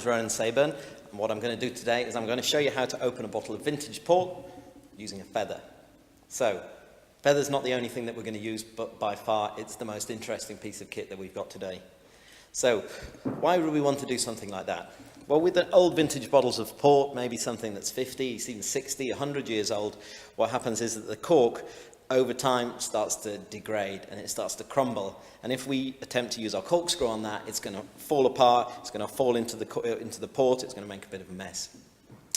name's Ronan Sayburn, and what I'm going to do today is I'm going to show you how to open a bottle of vintage port using a feather. So, feather's not the only thing that we're going to use, but by far it's the most interesting piece of kit that we've got today. So, why would we want to do something like that? Well, with the old vintage bottles of port, maybe something that's 50, even 60, 100 years old, what happens is that the cork over time starts to degrade and it starts to crumble, and if we attempt to use our corkscrew on that, it's going to fall apart, it's going to fall into the port, it's going to make a bit of a mess.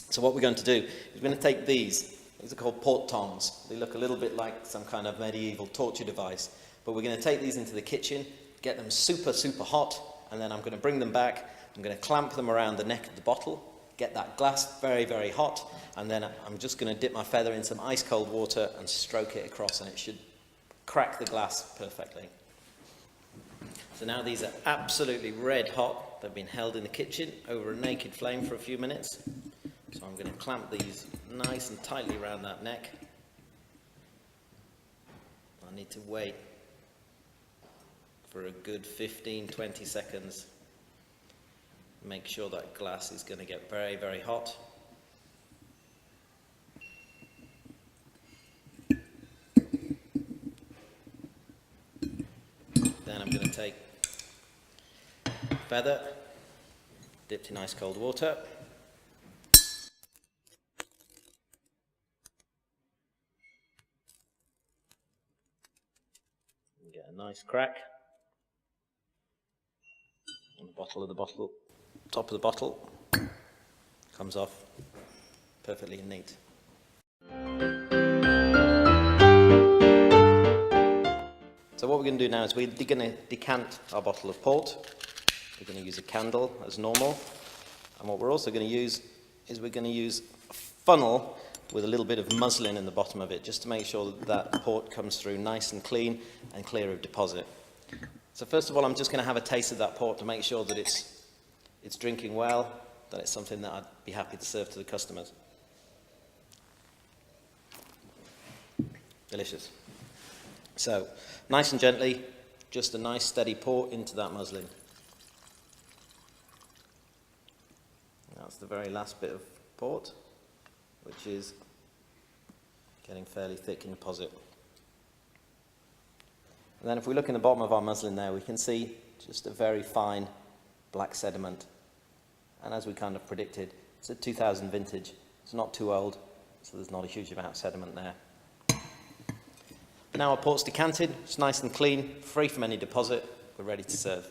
So what we're going to do is we're going to take these are called port tongs. They look a little bit like some kind of medieval torture device, but we're going to take these into the kitchen, get them super hot, and then I'm going to bring them back, I'm going to clamp them around the neck of the bottle, get that glass very hot, and then I'm just going to dip my feather in some ice cold water and stroke it across, and it should crack the glass perfectly. So now these are absolutely red hot. They've been held in the kitchen over a naked flame for a few minutes. So I'm going to clamp these nice and tightly around that neck. I need to wait for a good 15-20 seconds. Make sure that glass is going to get very hot. Then I'm going to take feather, dipped in ice cold water. Get a nice crack on the bottle. Top of the bottle comes off perfectly neat. So what we're going to do now is we're going to decant our bottle of port. We're going to use a candle as normal, and what we're also going to use is we're going to use a funnel with a little bit of muslin in the bottom of it, just to make sure that the port comes through nice and clean and clear of deposit. So first of all, I'm just going to have a taste of that port to make sure that it's drinking well, that it's something that I'd be happy to serve to the customers. Delicious. So, nice and gently, just a nice steady pour into that muslin. That's the very last bit of port, which is getting fairly thick in deposit. And then if we look in the bottom of our muslin there, we can see just a very fine black sediment. And as we kind of predicted, it's a 2000 vintage. It's not too old, so there's not a huge amount of sediment there. Now our port's decanted, it's nice and clean, free from any deposit. We're ready to serve.